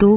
2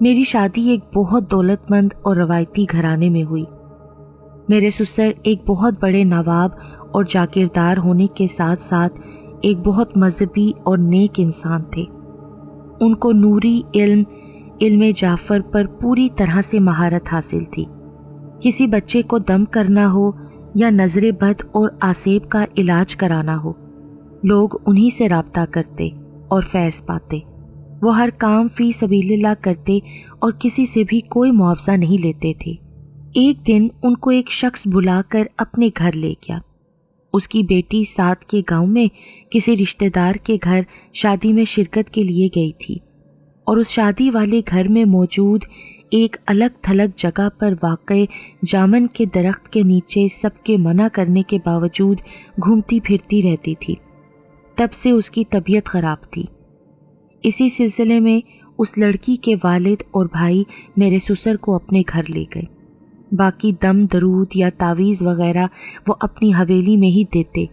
میری شادی ایک بہت دولت مند اور روایتی گھرانے میں ہوئی۔ میرے سسر ایک بہت بڑے نواب اور جاگیردار ہونے کے ساتھ ساتھ ایک بہت مذہبی اور نیک انسان تھے۔ ان کو نوری علم جعفر پر پوری طرح سے مہارت حاصل تھی۔ کسی بچے کو دم کرنا ہو یا نظر بد اور آسیب کا علاج کرانا ہو، لوگ انہی سے رابطہ کرتے اور فیض پاتے۔ وہ ہر کام فی سبیل اللہ کرتے اور کسی سے بھی کوئی معاوضہ نہیں لیتے تھے۔ ایک دن ان کو ایک شخص بلا کر اپنے گھر لے گیا۔ اس کی بیٹی ساتھ کے گاؤں میں کسی رشتہ دار کے گھر شادی میں شرکت کے لیے گئی تھی، اور اس شادی والے گھر میں موجود ایک الگ تھلگ جگہ پر واقع جامن کے درخت کے نیچے سب کے منع کرنے کے باوجود گھومتی پھرتی رہتی تھی۔ تب سے اس کی طبیعت خراب تھی۔ اسی سلسلے میں اس لڑکی کے والد اور بھائی میرے سسر کو اپنے گھر لے گئے۔ باقی دم درود یا تعویذ وغیرہ وہ اپنی حویلی میں ہی دیتے،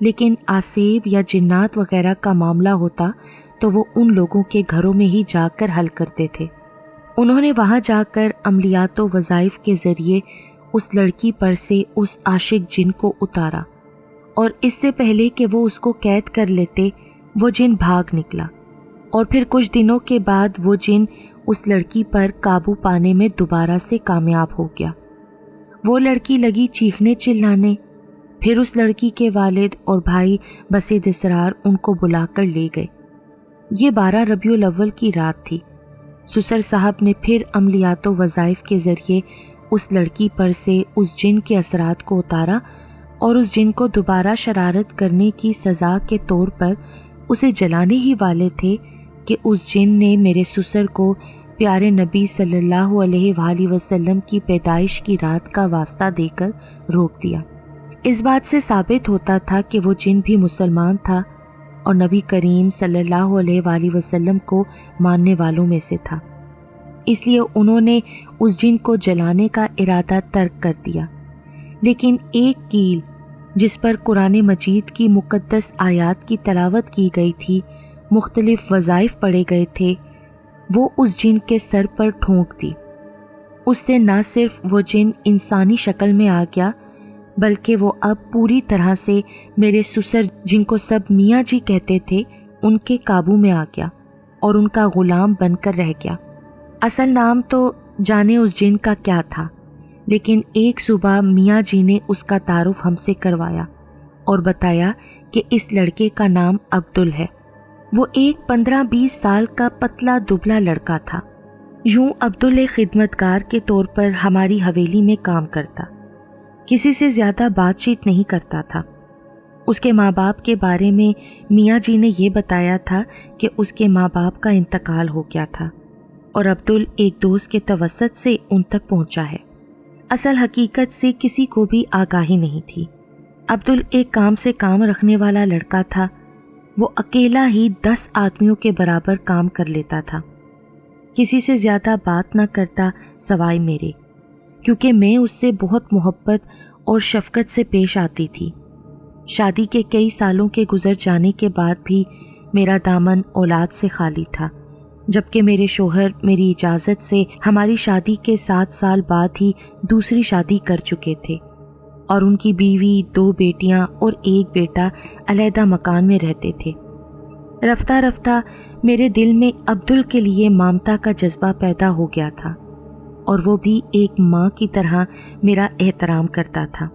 لیکن آسیب یا جنات وغیرہ کا معاملہ ہوتا تو وہ ان لوگوں کے گھروں میں ہی جا کر حل کرتے تھے۔ انہوں نے وہاں جا کر عملیات و وظائف کے ذریعے اس لڑکی پر سے اس عاشق جن کو اتارا، اور اس سے پہلے کہ وہ اس کو قید کر لیتے وہ جن بھاگ نکلا، اور پھر کچھ دنوں کے بعد وہ جن اس لڑکی پر قابو پانے میں دوبارہ سے کامیاب ہو گیا۔ وہ لڑکی لگی چیخنے چلانے۔ پھر اس لڑکی کے والد اور بھائی بسید اسرار ان کو بلا کر لے گئے۔ یہ 12 ربیع الاول کی رات تھی۔ سسر صاحب نے پھر عملیات و وظائف کے ذریعے اس لڑکی پر سے اس جن کے اثرات کو اتارا، اور اس جن کو دوبارہ شرارت کرنے کی سزا کے طور پر اسے جلانے ہی والے تھے کہ اس جن نے میرے سسر کو پیارے نبی صلی اللہ علیہ وآلہ وسلم کی پیدائش کی رات کا واسطہ دے کر روک دیا۔ اس بات سے ثابت ہوتا تھا کہ وہ جن بھی مسلمان تھا اور نبی کریم صلی اللہ علیہ وآلہ وسلم کو ماننے والوں میں سے تھا، اس لیے انہوں نے اس جن کو جلانے کا ارادہ ترک کر دیا۔ لیکن ایک کیل جس پر قرآن مجید کی مقدس آیات کی تلاوت کی گئی تھی، مختلف وظائف پڑھے گئے تھے، وہ اس جن کے سر پر ٹھونک دی۔ اس سے نہ صرف وہ جن انسانی شکل میں آ گیا، بلکہ وہ اب پوری طرح سے میرے سسر جن کو سب میاں جی کہتے تھے ان کے قابو میں آ گیا اور ان کا غلام بن کر رہ گیا۔ اصل نام تو جانے اس جن کا کیا تھا، لیکن ایک صبح میاں جی نے اس کا تعارف ہم سے کروایا اور بتایا کہ اس لڑکے کا نام عبدل ہے۔ وہ ایک 15-20 سال کا پتلا دبلا لڑکا تھا۔ یوں عبدل ایک خدمتگار کے طور پر ہماری حویلی میں کام کرتا، کسی سے زیادہ بات چیت نہیں کرتا تھا۔ اس کے ماں باپ کے بارے میں میاں جی نے یہ بتایا تھا کہ اس کے ماں باپ کا انتقال ہو گیا تھا، اور عبدل ایک دوست کے توسط سے ان تک پہنچا ہے۔ اصل حقیقت سے کسی کو بھی آگاہی نہیں تھی۔ عبدل ایک کام سے کام رکھنے والا لڑکا تھا۔ وہ اکیلا ہی 10 آدمیوں کے برابر کام کر لیتا تھا۔ کسی سے زیادہ بات نہ کرتا سوائے میرے، کیونکہ میں اس سے بہت محبت اور شفقت سے پیش آتی تھی۔ شادی کے کئی سالوں کے گزر جانے کے بعد بھی میرا دامن اولاد سے خالی تھا، جبکہ میرے شوہر میری اجازت سے ہماری شادی کے 7 سال بعد ہی دوسری شادی کر چکے تھے، اور ان کی بیوی، 2 بیٹیاں اور 1 بیٹا علیحدہ مکان میں رہتے تھے۔ رفتہ رفتہ میرے دل میں عبدل کے لیے ممتا کا جذبہ پیدا ہو گیا تھا، اور وہ بھی ایک ماں کی طرح میرا احترام کرتا تھا۔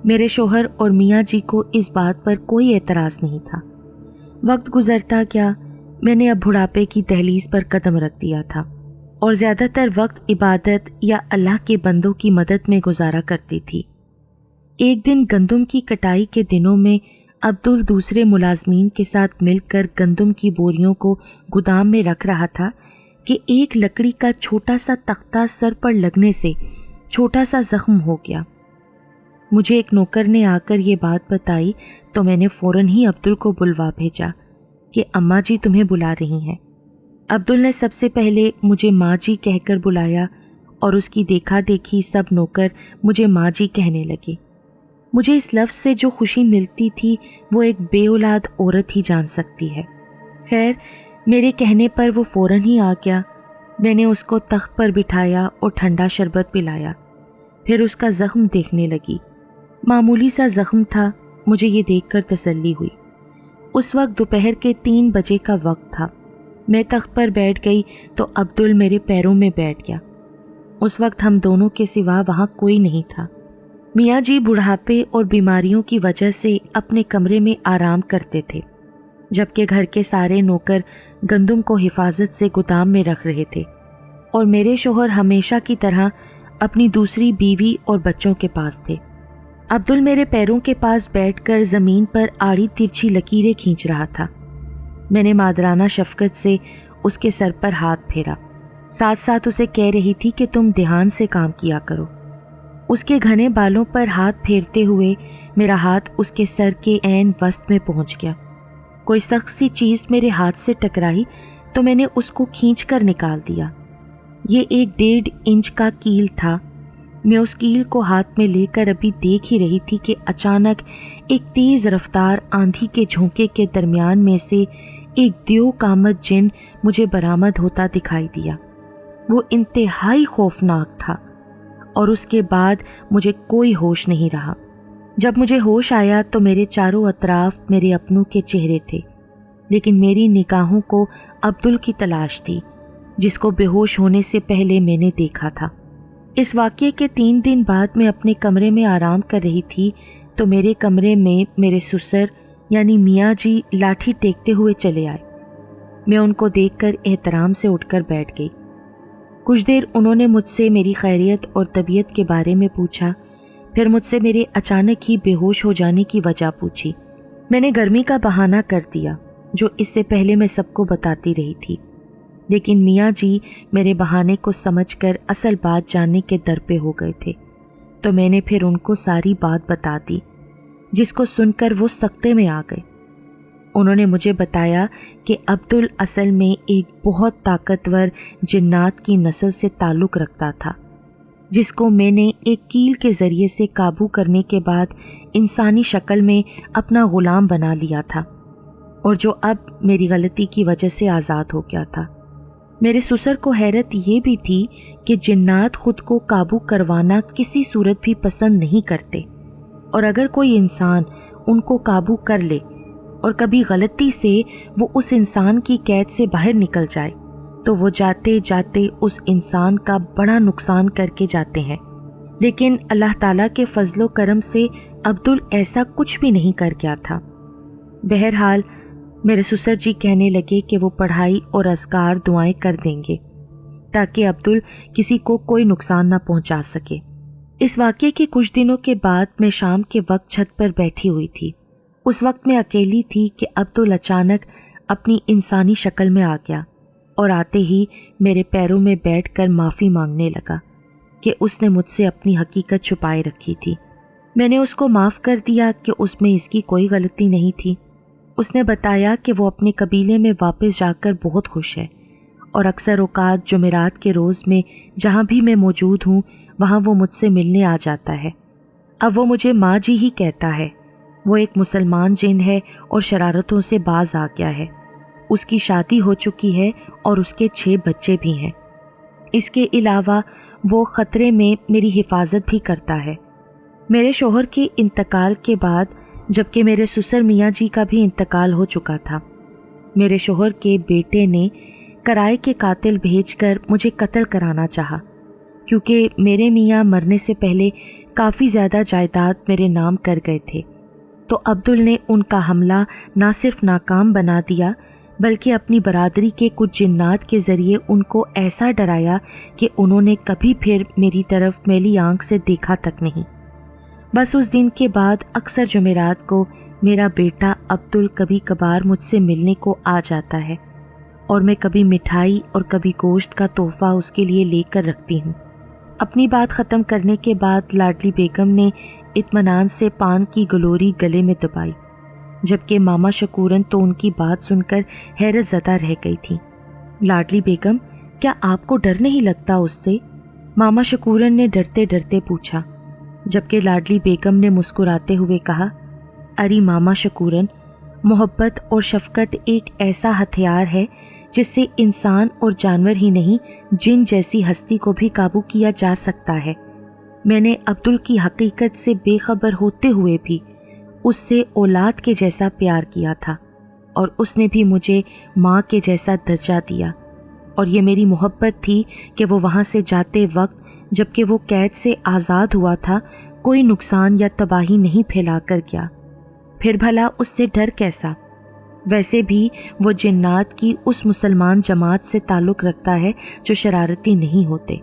میرے شوہر اور میاں جی کو اس بات پر کوئی اعتراض نہیں تھا۔ وقت گزرتا گیا، میں نے اب بڑھاپے کی دہلیز پر قدم رکھ دیا تھا، اور زیادہ تر وقت عبادت یا اللہ کے بندوں کی مدد میں گزارا کرتی تھی۔ ایک دن گندم کی کٹائی کے دنوں میں عبدل دوسرے ملازمین کے ساتھ مل کر گندم کی بوریوں کو گودام میں رکھ رہا تھا کہ ایک لکڑی کا چھوٹا سا تختہ سر پر لگنے سے چھوٹا سا زخم ہو گیا۔ مجھے ایک نوکر نے آ کر یہ بات بتائی تو میں نے فوراً ہی عبدل کو بلوا بھیجا کہ اماں جی تمہیں بلا رہی ہیں۔ عبدل نے سب سے پہلے مجھے ماں جی کہہ کر بلایا، اور اس کی دیکھا دیکھی سب نوکر مجھے ماں جی کہنے لگے۔ مجھے اس لفظ سے جو خوشی ملتی تھی وہ ایک بے اولاد عورت ہی جان سکتی ہے۔ خیر، میرے کہنے پر وہ فوراً ہی آ گیا۔ میں نے اس کو تخت پر بٹھایا اور ٹھنڈا شربت پلایا، پھر اس کا زخم دیکھنے لگی۔ معمولی سا زخم تھا، مجھے یہ دیکھ کر تسلی ہوئی۔ اس وقت دوپہر کے 3 بجے کا وقت تھا۔ میں تخت پر بیٹھ گئی تو عبدل میرے پیروں میں بیٹھ گیا۔ اس وقت ہم دونوں کے سوا وہاں کوئی نہیں تھا۔ میاں جی بڑھاپے اور بیماریوں کی وجہ سے اپنے کمرے میں آرام کرتے تھے، جبکہ گھر کے سارے نوکر گندم کو حفاظت سے گودام میں رکھ رہے تھے، اور میرے شوہر ہمیشہ کی طرح اپنی دوسری بیوی اور بچوں کے پاس تھے۔ عبدل میرے پیروں کے پاس بیٹھ کر زمین پر آڑی ترچھی لکیریں کھینچ رہا تھا۔ میں نے مادرانہ شفقت سے اس کے سر پر ہاتھ پھیرا، ساتھ ساتھ اسے کہہ رہی تھی کہ تم دھیان سے کام کیا کرو۔ اس کے گھنے بالوں پر ہاتھ پھیرتے ہوئے میرا ہاتھ اس کے سر کے عین وسط میں پہنچ گیا۔ کوئی سخت سی چیز میرے ہاتھ سے ٹکرائی تو میں نے اس کو کھینچ کر نکال دیا۔ یہ ایک 1.5 انچ کا کیل تھا۔ میں اس کیل کو ہاتھ میں لے کر ابھی دیکھ ہی رہی تھی کہ اچانک ایک تیز رفتار آندھی کے جھونکے کے درمیان میں سے ایک دیو کامت جن مجھے برآمد ہوتا دکھائی دیا۔ وہ انتہائی خوفناک تھا، اور اس کے بعد مجھے کوئی ہوش نہیں رہا۔ جب مجھے ہوش آیا تو میرے چاروں اطراف میرے اپنوں کے چہرے تھے، لیکن میری نگاہوں کو عبدل کی تلاش تھی، جس کو بے ہوش ہونے سے پہلے میں نے دیکھا تھا۔ اس واقعے کے 3 دن بعد میں اپنے کمرے میں آرام کر رہی تھی تو میرے کمرے میں میرے سسر یعنی میاں جی لاٹھی ٹیکتے ہوئے چلے آئے۔ میں ان کو دیکھ کر احترام سے اٹھ کر بیٹھ گئی۔ کچھ دیر انہوں نے مجھ سے میری خیریت اور طبیعت کے بارے میں پوچھا، پھر مجھ سے میرے اچانک ہی بے ہوش ہو جانے کی وجہ پوچھی۔ میں نے گرمی کا بہانہ کر دیا، جو اس سے پہلے میں سب کو بتاتی رہی تھی، لیکن میاں جی میرے بہانے کو سمجھ کر اصل بات جاننے کے در پہ ہو گئے تھے، تو میں نے پھر ان کو ساری بات بتا دی، جس کو سن کر وہ سکتے میں آ گئے۔ انہوں نے مجھے بتایا کہ عبدل اصل میں ایک بہت طاقتور جنات کی نسل سے تعلق رکھتا تھا، جس کو میں نے ایک کیل کے ذریعے سے قابو کرنے کے بعد انسانی شکل میں اپنا غلام بنا لیا تھا، اور جو اب میری غلطی کی وجہ سے آزاد ہو گیا تھا۔ میرے سسر کو حیرت یہ بھی تھی کہ جنات خود کو قابو کروانا کسی صورت بھی پسند نہیں کرتے، اور اگر کوئی انسان ان کو قابو کر لے اور کبھی غلطی سے وہ اس انسان کی قید سے باہر نکل جائے تو وہ جاتے جاتے اس انسان کا بڑا نقصان کر کے جاتے ہیں۔ لیکن اللہ تعالیٰ کے فضل و کرم سے عبدل ایسا کچھ بھی نہیں کر گیا تھا۔ بہرحال میرے سسر جی کہنے لگے کہ وہ پڑھائی اور اذکار دعائیں کر دیں گے تاکہ عبدل کسی کو کوئی نقصان نہ پہنچا سکے۔ اس واقعے کے کچھ دنوں کے بعد میں شام کے وقت چھت پر بیٹھی ہوئی تھی۔ اس وقت میں اکیلی تھی کہ عبدل اچانک اپنی انسانی شکل میں آ گیا، اور آتے ہی میرے پیروں میں بیٹھ کر معافی مانگنے لگا کہ اس نے مجھ سے اپنی حقیقت چھپائے رکھی تھی۔ میں نے اس کو معاف کر دیا کہ اس میں اس کی کوئی غلطی نہیں تھی۔ اس نے بتایا کہ وہ اپنے قبیلے میں واپس جا کر بہت خوش ہے، اور اکثر اوقات جمعرات کے روز میں جہاں بھی میں موجود ہوں وہاں وہ مجھ سے ملنے آ جاتا ہے۔ اب وہ مجھے ماں جی ہی کہتا ہے۔ وہ ایک مسلمان جن ہے اور شرارتوں سے باز آ گیا ہے۔ اس کی شادی ہو چکی ہے اور اس کے 6 بچے بھی ہیں۔ اس کے علاوہ وہ خطرے میں میری حفاظت بھی کرتا ہے۔ میرے شوہر کے انتقال کے بعد، جبکہ میرے سسر میاں جی کا بھی انتقال ہو چکا تھا، میرے شوہر کے بیٹے نے کرائے کے قاتل بھیج کر مجھے قتل کرانا چاہا، کیونکہ میرے میاں مرنے سے پہلے کافی زیادہ جائیداد میرے نام کر گئے تھے۔ تو عبدل نے ان کا حملہ نہ صرف ناکام بنا دیا بلکہ اپنی برادری کے کچھ جنات کے ذریعے ان کو ایسا ڈرایا کہ انہوں نے کبھی پھر میری طرف میلی آنکھ سے دیکھا تک نہیں۔ بس اس دن کے بعد اکثر جمعرات کو میرا بیٹا عبدل کبھی کبھار مجھ سے ملنے کو آ جاتا ہے، اور میں کبھی مٹھائی اور کبھی گوشت کا تحفہ اس کے لیے لے کر رکھتی ہوں۔ اپنی بات ختم کرنے کے بعد لاڈلی بیگم نے اطمینان سے پان کی گلوری گلے میں دبائی، جبکہ ماما شکورن تو ان کی بات سن کر حیرت زدہ رہ گئی تھی۔ لاڈلی بیگم، کیا آپ کو ڈر نہیں لگتا اس سے؟ ماما شکورن نے ڈرتے ڈرتے پوچھا، جبکہ لاڈلی بیگم نے مسکراتے ہوئے کہا، ارے ماما شکورن، محبت اور شفقت ایک ایسا ہتھیار ہے جس سے انسان اور جانور ہی نہیں جن جیسی ہستی کو بھی قابو کیا جا سکتا ہے۔ میں نے عبدل کی حقیقت سے بے خبر ہوتے ہوئے بھی اس سے اولاد کے جیسا پیار کیا تھا، اور اس نے بھی مجھے ماں کے جیسا درجہ دیا، اور یہ میری محبت تھی کہ وہ وہاں سے جاتے وقت جبکہ وہ قید سے آزاد ہوا تھا کوئی نقصان یا تباہی نہیں پھیلا کر گیا۔ پھر بھلا اس سے ڈر کیسا؟ ویسے بھی وہ جنات کی اس مسلمان جماعت سے تعلق رکھتا ہے جو شرارتی نہیں ہوتے۔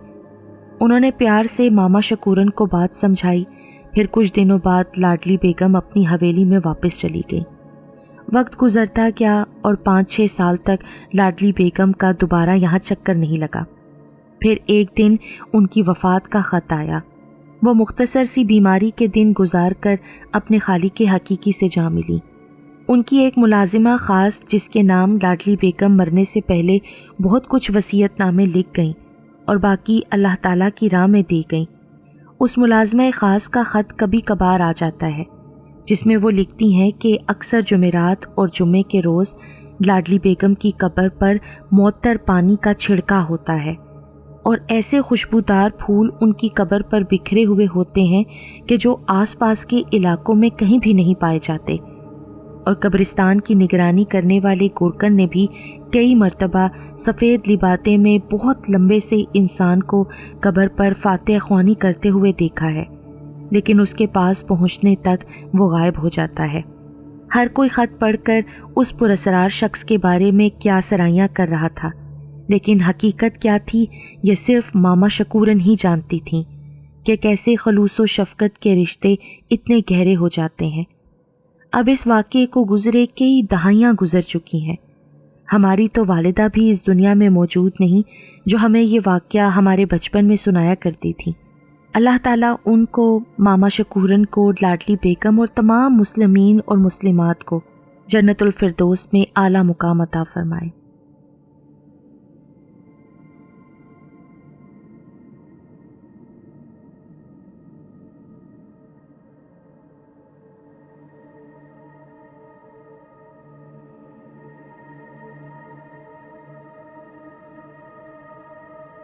انہوں نے پیار سے ماما شکورن کو بات سمجھائی۔ پھر کچھ دنوں بعد لاڈلی بیگم اپنی حویلی میں واپس چلی گئی۔ وقت گزرتا گیا اور 5-6 سال تک لاڈلی بیگم کا دوبارہ یہاں چکر نہیں لگا۔ پھر ایک دن ان کی وفات کا خط آیا۔ وہ مختصر سی بیماری کے دن گزار کر اپنے خالق حقیقی سے جا ملی۔ ان کی ایک ملازمہ خاص جس کے نام لاڈلی بیگم مرنے سے پہلے بہت کچھ وصیت نامے لکھ گئیں اور باقی اللہ تعالیٰ کی راہ میں دی گئیں، اس ملازمہ خاص کا خط کبھی کبھار آ جاتا ہے جس میں وہ لکھتی ہیں کہ اکثر جمعرات اور جمعے کے روز لاڈلی بیگم کی قبر پر معطر پانی کا چھڑکا ہوتا ہے اور ایسے خوشبودار پھول ان کی قبر پر بکھرے ہوئے ہوتے ہیں کہ جو آس پاس کے علاقوں میں کہیں بھی نہیں پائے جاتے، اور قبرستان کی نگرانی کرنے والے گورکن نے بھی کئی مرتبہ سفید لبادے میں بہت لمبے سے انسان کو قبر پر فاتح خوانی کرتے ہوئے دیکھا ہے، لیکن اس کے پاس پہنچنے تک وہ غائب ہو جاتا ہے۔ ہر کوئی خط پڑھ کر اس پراسرار شخص کے بارے میں کیا سرائیاں کر رہا تھا، لیکن حقیقت کیا تھی یہ صرف ماما شکورن ہی جانتی تھیں کہ کیسے خلوص و شفقت کے رشتے اتنے گہرے ہو جاتے ہیں۔ اب اس واقعے کو گزرے کئی دہائیاں گزر چکی ہیں۔ ہماری تو والدہ بھی اس دنیا میں موجود نہیں جو ہمیں یہ واقعہ ہمارے بچپن میں سنایا کرتی تھی۔ اللہ تعالیٰ ان کو، ماما شکورن کو، لاڈلی بیگم اور تمام مسلمین اور مسلمات کو جنت الفردوس میں اعلیٰ مقام عطا فرمائے۔